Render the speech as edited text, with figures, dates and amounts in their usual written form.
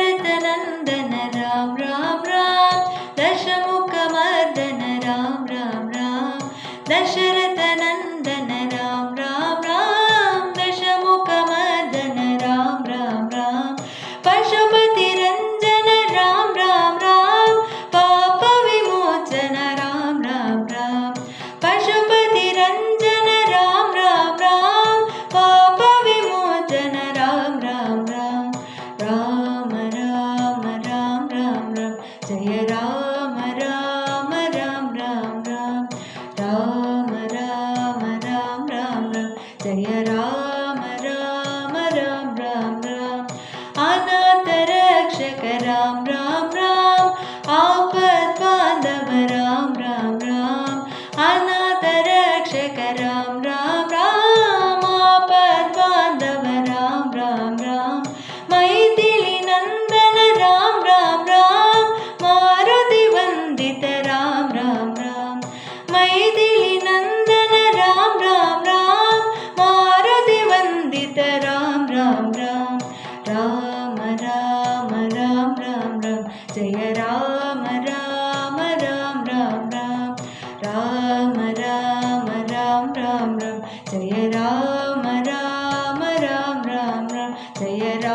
दशरथ नंदन राम राम राम दशमुख मर्दन राम राम राम दशरथ नंदन राम राम राम दशमुख मर्दन राम राम राम पशुपति रंजन राम राम राम पाप विमोचन राम राम राम पशुपति रंजन राम राम राम पाप विमोचन राम राम राम राम राम राम राम राम जय राम राम राम राम राम राम राम राम राम राम जय राम राम राम राम राम अनाथ रक्षक राम राम राम आपद बांधव राम राम राम अनाथ रक्षक राम राम राम आपद बांधव राम राम राम मैथिली नंदन राम राम राम मारुति वंदित राम राम राम मैथिली नंदन राम राम राम मारुति वंदित राम राम राम राम राम राम राम राम जय राम राम राम राम राम राम राम राम राम राम जय राम राम राम राम राम जय राम